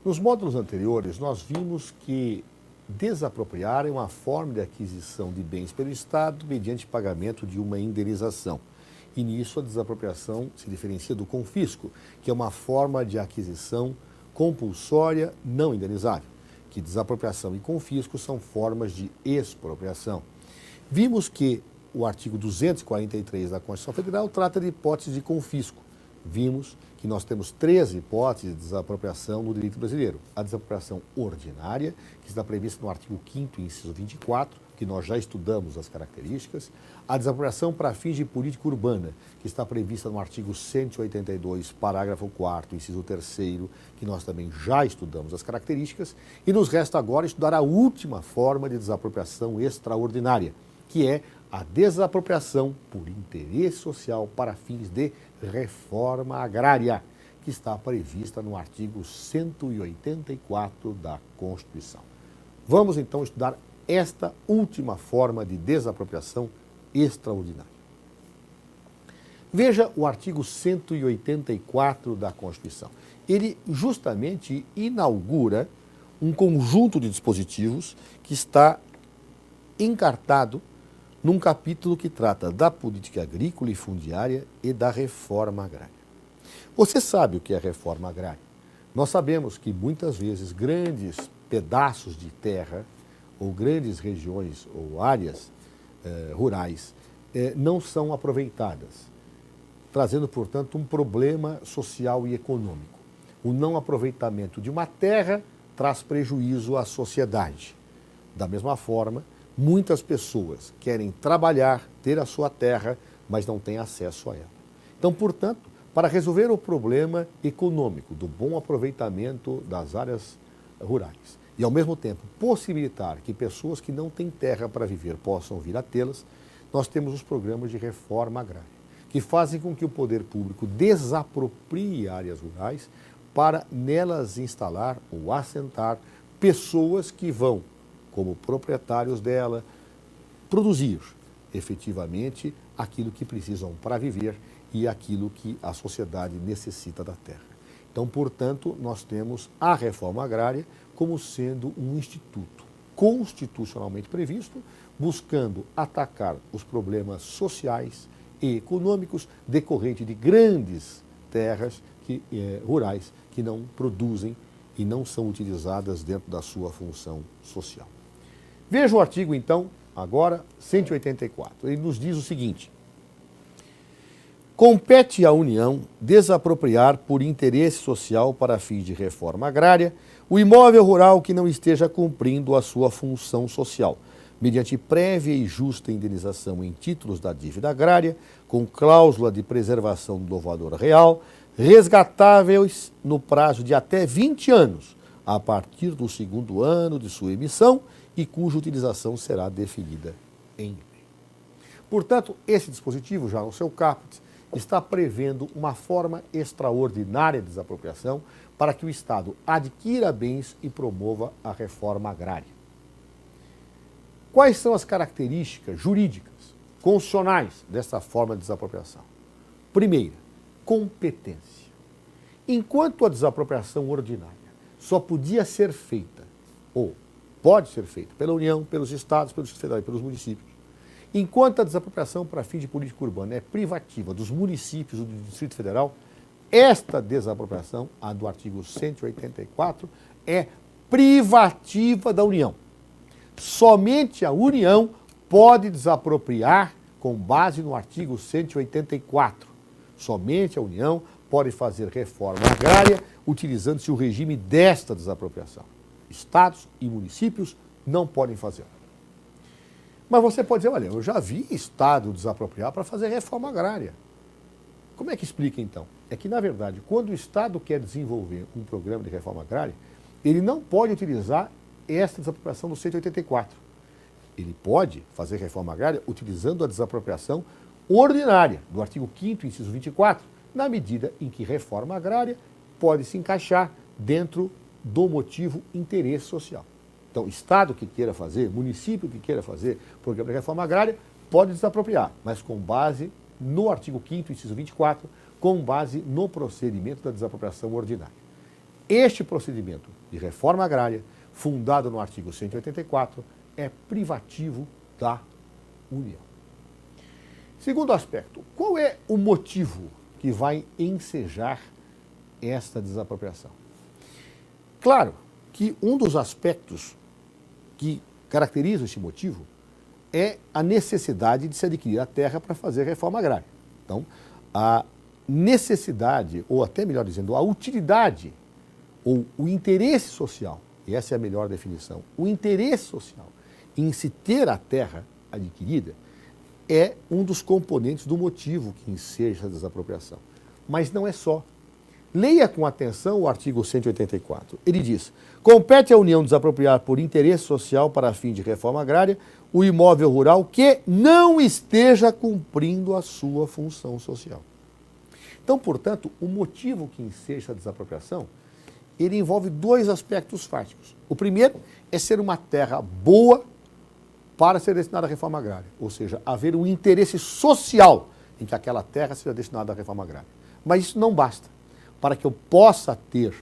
Nos módulos anteriores, nós vimos que desapropriar é uma forma de aquisição de bens pelo Estado mediante pagamento de uma indenização. E nisso a desapropriação se diferencia do confisco, que é uma forma de aquisição compulsória não indenizável, que desapropriação e confisco são formas de expropriação. Vimos que o artigo 243 da Constituição Federal trata de hipóteses de confisco. Vimos que nós temos 13 hipóteses de desapropriação no direito brasileiro. A desapropriação ordinária, que está prevista no artigo 5º, inciso 24, que nós já estudamos as características. A desapropriação para fins de política urbana, que está prevista no artigo 182, parágrafo 4º, inciso 3º, que nós também já estudamos as características. E nos resta agora estudar a última forma de desapropriação extraordinária, que é a desapropriação por interesse social para fins de reforma agrária, que está prevista no artigo 184 da Constituição. Vamos então estudar esta última forma de desapropriação extraordinária. Veja o artigo 184 da Constituição. Ele justamente inaugura um conjunto de dispositivos que está encartado num capítulo que trata da política agrícola e fundiária e da reforma agrária. Você sabe o que é reforma agrária? Nós sabemos que muitas vezes grandes pedaços de terra ou grandes regiões ou áreas rurais não são aproveitadas, trazendo, portanto, um problema social e econômico. O não aproveitamento de uma terra traz prejuízo à sociedade. Da mesma forma, muitas pessoas querem trabalhar, ter a sua terra, mas não têm acesso a ela. Então, portanto, para resolver o problema econômico do bom aproveitamento das áreas rurais e, ao mesmo tempo, possibilitar que pessoas que não têm terra para viver possam vir a tê-las, nós temos os programas de reforma agrária, que fazem com que o poder público desaproprie áreas rurais para nelas instalar ou assentar pessoas que vão, como proprietários dela, produzir efetivamente aquilo que precisam para viver e aquilo que a sociedade necessita da terra. Então, portanto, nós temos a reforma agrária como sendo um instituto constitucionalmente previsto, buscando atacar os problemas sociais e econômicos decorrentes de grandes terras rurais que não produzem e não são utilizadas dentro da sua função social. Veja o artigo, então, agora, 184. Ele nos diz o seguinte: compete à União desapropriar por interesse social para fins de reforma agrária o imóvel rural que não esteja cumprindo a sua função social, mediante prévia e justa indenização em títulos da dívida agrária, com cláusula de preservação do valor real, resgatáveis no prazo de até 20 anos, a partir do segundo ano de sua emissão, e cuja utilização será definida em lei. Portanto, esse dispositivo, já no seu caput, está prevendo uma forma extraordinária de desapropriação para que o Estado adquira bens e promova a reforma agrária. Quais são as características jurídicas, constitucionais dessa forma de desapropriação? Primeira, competência. Enquanto a desapropriação ordinária só podia ser feita, ou pode ser feita pela União, pelos Estados, pelo Distrito Federal e pelos municípios, enquanto a desapropriação para fim de política urbana é privativa dos municípios ou do Distrito Federal, esta desapropriação, a do artigo 184, é privativa da União. Somente a União pode desapropriar com base no artigo 184. Somente a União pode fazer reforma agrária utilizando-se o regime desta desapropriação. Estados e municípios não podem fazer. Mas você pode dizer, olha, eu já vi Estado desapropriar para fazer reforma agrária. Como é que explica então? É que, na verdade, quando o Estado quer desenvolver um programa de reforma agrária, ele não pode utilizar esta desapropriação do 184. Ele pode fazer reforma agrária utilizando a desapropriação ordinária do artigo 5º, inciso 24, na medida em que reforma agrária pode se encaixar dentro do motivo interesse social. Então, Estado que queira fazer, município que queira fazer programa de reforma agrária, pode desapropriar, mas com base no artigo 5º, inciso 24, com base no procedimento da desapropriação ordinária. Este procedimento de reforma agrária, fundado no artigo 184, é privativo da União. Segundo aspecto, qual é o motivo que vai ensejar esta desapropriação? Claro que um dos aspectos que caracteriza este motivo é a necessidade de se adquirir a terra para fazer reforma agrária. Então, a necessidade, ou até melhor dizendo, a utilidade ou o interesse social, e essa é a melhor definição, o interesse social em se ter a terra adquirida é um dos componentes do motivo que enseja a desapropriação. Mas não é só. Leia com atenção o artigo 184. Ele diz: compete à União desapropriar por interesse social para fim de reforma agrária o imóvel rural que não esteja cumprindo a sua função social. Então, portanto, o motivo que enseja a desapropriação, ele envolve dois aspectos fáticos. O primeiro é ser uma terra boa para ser destinada à reforma agrária, ou seja, haver um interesse social em que aquela terra seja destinada à reforma agrária. Mas isso não basta. Para que eu possa ter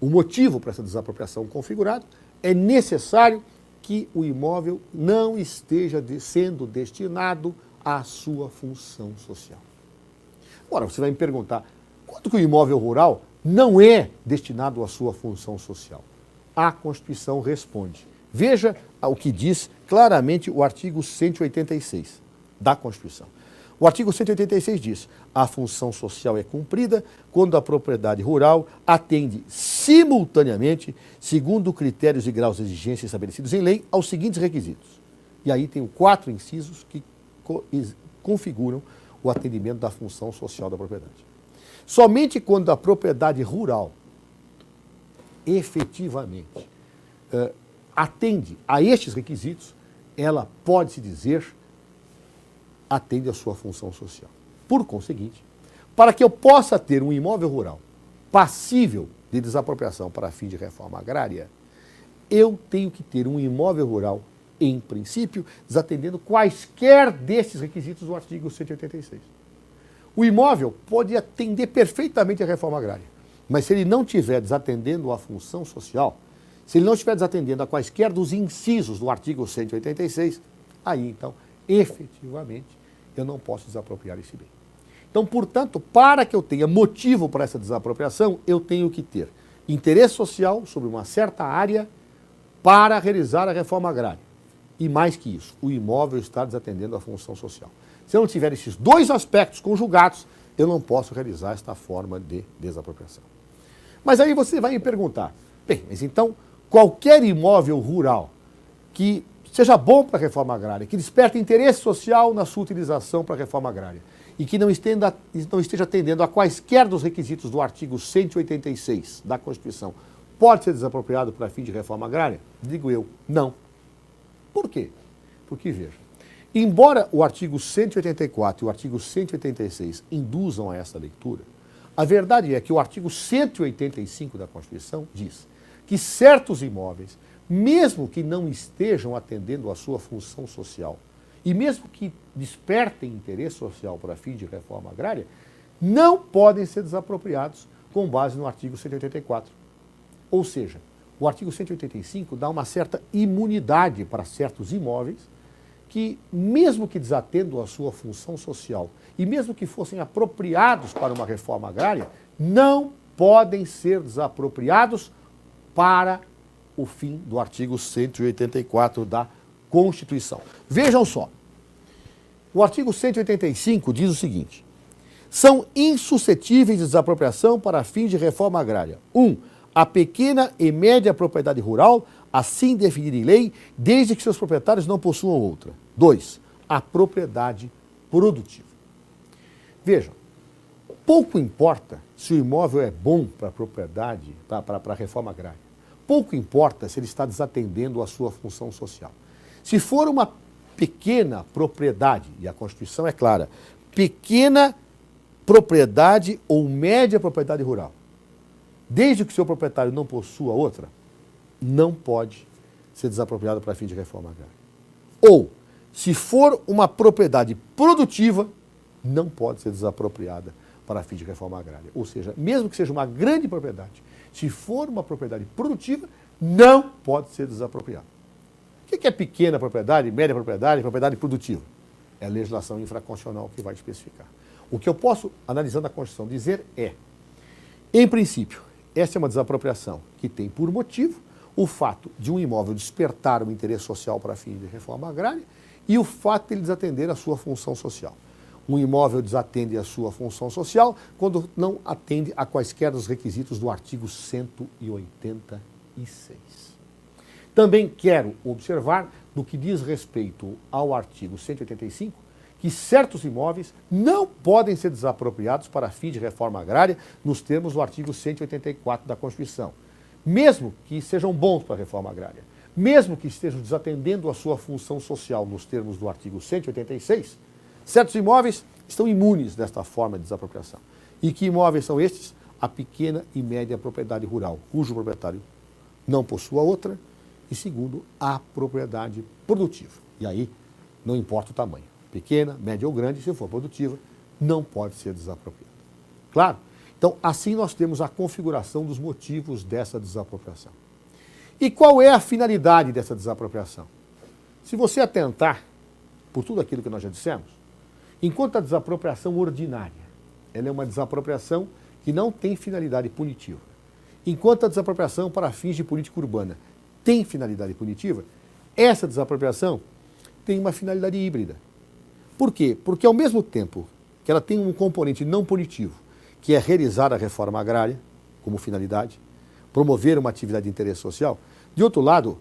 o motivo para essa desapropriação configurado, é necessário que o imóvel não esteja sendo destinado à sua função social. Agora, você vai me perguntar, quanto que o imóvel rural não é destinado à sua função social? A Constituição responde. Veja o que diz claramente o artigo 186 da Constituição. O artigo 186 diz: a função social é cumprida quando a propriedade rural atende simultaneamente, segundo critérios e graus de exigência estabelecidos em lei, aos seguintes requisitos. E aí tem 4 incisos que configuram o atendimento da função social da propriedade. Somente quando a propriedade rural efetivamente atende a estes requisitos, ela pode-se dizer atende à sua função social. Por conseguinte, para que eu possa ter um imóvel rural passível de desapropriação para fim de reforma agrária, eu tenho que ter um imóvel rural, em princípio, desatendendo quaisquer desses requisitos do artigo 186. O imóvel pode atender perfeitamente à reforma agrária, mas se ele não estiver desatendendo à função social, se ele não estiver desatendendo a quaisquer dos incisos do artigo 186, aí então, efetivamente, eu não posso desapropriar esse bem. Então, portanto, para que eu tenha motivo para essa desapropriação, eu tenho que ter interesse social sobre uma certa área para realizar a reforma agrária. E mais que isso, o imóvel está desatendendo a função social. Se eu não tiver esses dois aspectos conjugados, eu não posso realizar esta forma de desapropriação. Mas aí você vai me perguntar, bem, mas então qualquer imóvel rural que seja bom para a reforma agrária, que desperte interesse social na sua utilização para a reforma agrária e que não esteja atendendo a quaisquer dos requisitos do artigo 186 da Constituição, pode ser desapropriado para fim de reforma agrária? Digo eu, não. Por quê? Porque, veja, embora o artigo 184 e o artigo 186 induzam a essa leitura, a verdade é que o artigo 185 da Constituição diz que certos imóveis, mesmo que não estejam atendendo à sua função social, e mesmo que despertem interesse social para fim de reforma agrária, não podem ser desapropriados com base no artigo 184. Ou seja, o artigo 185 dá uma certa imunidade para certos imóveis que, mesmo que desatendam à sua função social e mesmo que fossem apropriados para uma reforma agrária, não podem ser desapropriados para o fim do artigo 184 da Constituição. Vejam só, o artigo 185 diz o seguinte: são insuscetíveis de desapropriação para fins de reforma agrária. 1. A pequena e média propriedade rural, assim definida em lei, desde que seus proprietários não possuam outra. 2. A propriedade produtiva. Vejam, pouco importa se o imóvel é bom para a propriedade, para a reforma agrária. Pouco importa se ele está desatendendo a sua função social. Se for uma pequena propriedade, e a Constituição é clara, pequena propriedade ou média propriedade rural, desde que o seu proprietário não possua outra, não pode ser desapropriado para fim de reforma agrária. Ou, se for uma propriedade produtiva, não pode ser desapropriada para fins de reforma agrária. Ou seja, mesmo que seja uma grande propriedade, se for uma propriedade produtiva, não pode ser desapropriado. O que é pequena propriedade, média propriedade, propriedade produtiva? É a legislação infraconstitucional que vai especificar. O que eu posso, analisando a Constituição, dizer é, em princípio, essa é uma desapropriação que tem por motivo o fato de um imóvel despertar um interesse social para fins de reforma agrária e o fato de ele desatender a sua função social. Um imóvel desatende a sua função social quando não atende a quaisquer dos requisitos do artigo 186. Também quero observar, no que diz respeito ao artigo 185, que certos imóveis não podem ser desapropriados para fins de reforma agrária nos termos do artigo 184 da Constituição, mesmo que sejam bons para a reforma agrária, mesmo que estejam desatendendo a sua função social nos termos do artigo 186, certos imóveis estão imunes desta forma de desapropriação. E que imóveis são estes? A pequena e média propriedade rural, cujo proprietário não possua outra, e segundo, a propriedade produtiva. E aí, não importa o tamanho, pequena, média ou grande, se for produtiva, não pode ser desapropriada. Claro? Então, assim nós temos a configuração dos motivos dessa desapropriação. E qual é a finalidade dessa desapropriação? Se você atentar por tudo aquilo que nós já dissemos, enquanto a desapropriação ordinária, ela é uma desapropriação que não tem finalidade punitiva. Enquanto a desapropriação para fins de política urbana tem finalidade punitiva, essa desapropriação tem uma finalidade híbrida. Por quê? Porque ao mesmo tempo que ela tem um componente não punitivo, que é realizar a reforma agrária como finalidade, promover uma atividade de interesse social, de outro lado,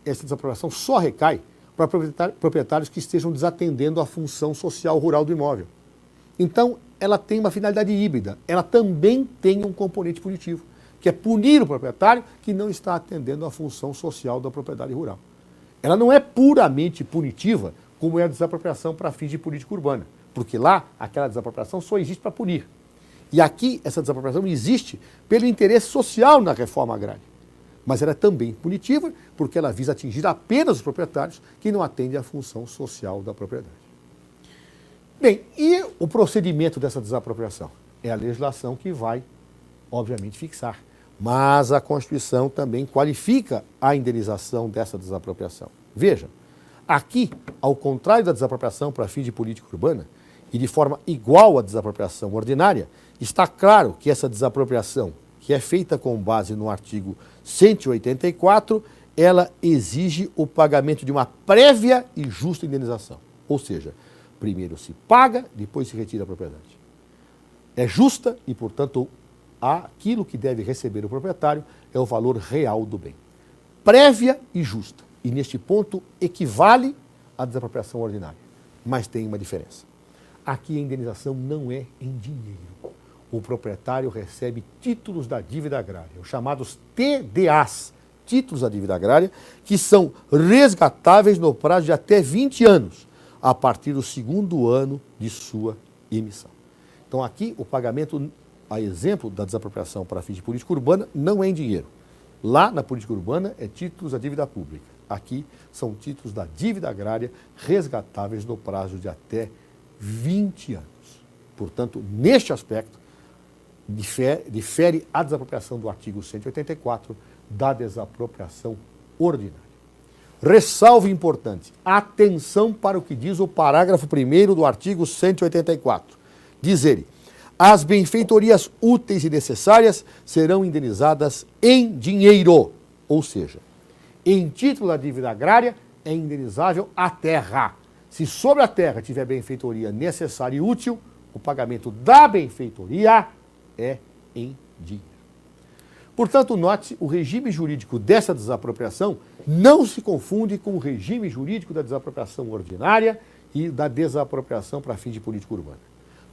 essa desapropriação só recai para proprietários que estejam desatendendo a função social rural do imóvel. Então, ela tem uma finalidade híbrida, ela também tem um componente punitivo, que é punir o proprietário que não está atendendo à função social da propriedade rural. Ela não é puramente punitiva, como é a desapropriação para fins de política urbana, porque lá aquela desapropriação só existe para punir. E aqui essa desapropriação existe pelo interesse social na reforma agrária. Mas ela é também punitiva porque ela visa atingir apenas os proprietários que não atendem à função social da propriedade. Bem, e o procedimento dessa desapropriação? É a legislação que vai, obviamente, fixar. Mas a Constituição também qualifica a indenização dessa desapropriação. Veja, aqui, ao contrário da desapropriação para fins de política urbana, e de forma igual à desapropriação ordinária, está claro que essa desapropriação, que é feita com base no artigo 184, ela exige o pagamento de uma prévia e justa indenização. Ou seja, primeiro se paga, depois se retira a propriedade. É justa e, portanto, aquilo que deve receber o proprietário é o valor real do bem. Prévia e justa. E, neste ponto, equivale à desapropriação ordinária. Mas tem uma diferença. Aqui a indenização não é em dinheiro. O proprietário recebe títulos da dívida agrária, os chamados TDAs, títulos da dívida agrária, que são resgatáveis no prazo de até 20 anos, a partir do segundo ano de sua emissão. Então aqui o pagamento, a exemplo da desapropriação para fins de política urbana, não é em dinheiro. Lá na política urbana é títulos da dívida pública. Aqui são títulos da dívida agrária resgatáveis no prazo de até 20 anos. Portanto, neste aspecto, difere a desapropriação do artigo 184 da desapropriação ordinária. Ressalve importante, atenção para o que diz o parágrafo 1º do artigo 184. Diz ele, as benfeitorias úteis e necessárias serão indenizadas em dinheiro, ou seja, em título da dívida agrária é indenizável a terra. Se sobre a terra tiver benfeitoria necessária e útil, o pagamento da benfeitoria é em dinheiro. Portanto, note, o regime jurídico dessa desapropriação não se confunde com o regime jurídico da desapropriação ordinária e da desapropriação para fins de política urbana.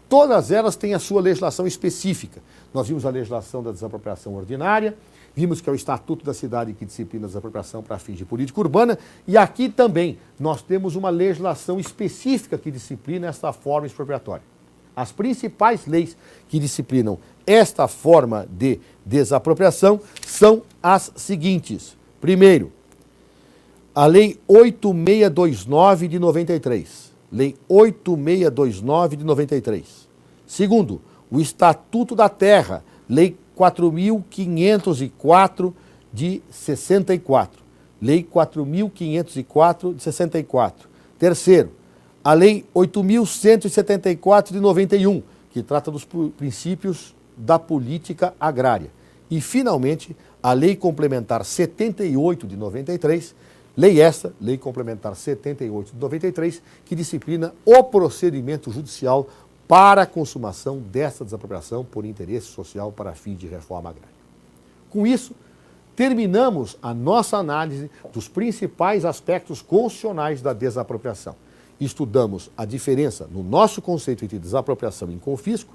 Todas elas têm a sua legislação específica. Nós vimos a legislação da desapropriação ordinária, vimos que é o Estatuto da Cidade que disciplina a desapropriação para fins de política urbana, e aqui também nós temos uma legislação específica que disciplina esta forma expropriatória. As principais leis que disciplinam esta forma de desapropriação são as seguintes. Primeiro, a Lei 8629 de 93. Lei 8629 de 93. Segundo, o Estatuto da Terra, Lei 4.504 de 64. Lei 4.504 de 64. Terceiro, a Lei 8.174 de 91, que trata dos princípios da política agrária. E, finalmente, a Lei Complementar 78 de 93, lei esta, Lei Complementar 78 de 93, que disciplina o procedimento judicial para a consumação dessa desapropriação por interesse social para fim de reforma agrária. Com isso, terminamos a nossa análise dos principais aspectos constitucionais da desapropriação. Estudamos a diferença no nosso conceito entre desapropriação e confisco,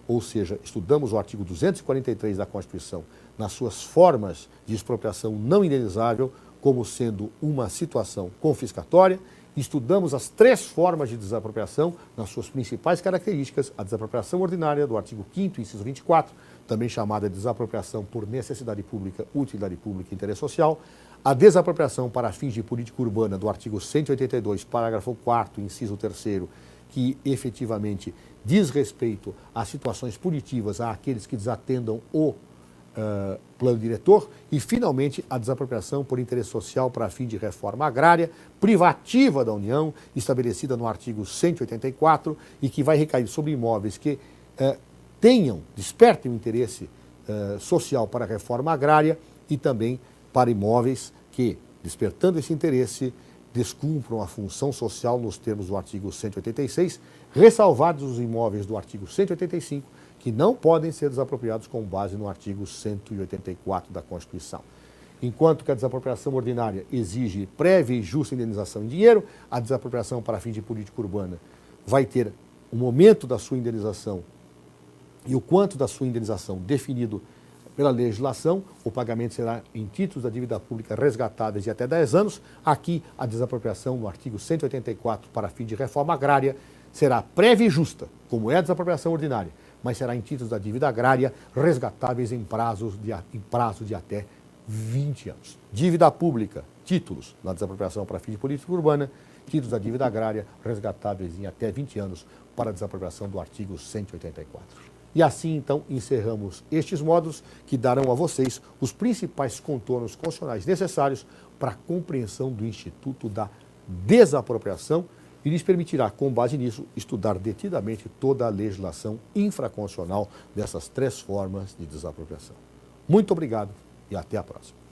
ou seja, estudamos o artigo 243 da Constituição nas suas formas de expropriação não indenizável como sendo uma situação confiscatória. Estudamos as três formas de desapropriação nas suas principais características: a desapropriação ordinária do artigo 5º, inciso 24, também chamada de desapropriação por necessidade pública, utilidade pública e interesse social; a desapropriação para fins de política urbana do artigo 182, parágrafo 4º, inciso 3º, que efetivamente diz respeito a situações punitivas àqueles que desatendam o plano diretor; e, finalmente, a desapropriação por interesse social para fim de reforma agrária, privativa da União, estabelecida no artigo 184 e que vai recair sobre imóveis que despertem o interesse social para a reforma agrária e também para imóveis que, despertando esse interesse, descumpram a função social nos termos do artigo 186, ressalvados os imóveis do artigo 185, que não podem ser desapropriados com base no artigo 184 da Constituição. Enquanto que a desapropriação ordinária exige prévia e justa indenização em dinheiro, a desapropriação para fins de política urbana vai ter o momento da sua indenização e o quanto da sua indenização definido pela legislação. O pagamento será em títulos da dívida pública resgatáveis de até 10 anos. Aqui, a desapropriação no artigo 184 para fim de reforma agrária será prévia e justa, como é a desapropriação ordinária, mas será em títulos da dívida agrária resgatáveis em prazo de até 20 anos. Dívida pública, títulos na desapropriação para fim de política urbana, títulos da dívida agrária resgatáveis em até 20 anos para a desapropriação do artigo 184. E assim, então, encerramos estes módulos que darão a vocês os principais contornos constitucionais necessários para a compreensão do Instituto da Desapropriação e lhes permitirá, com base nisso, estudar detidamente toda a legislação infraconstitucional dessas três formas de desapropriação. Muito obrigado e até a próxima.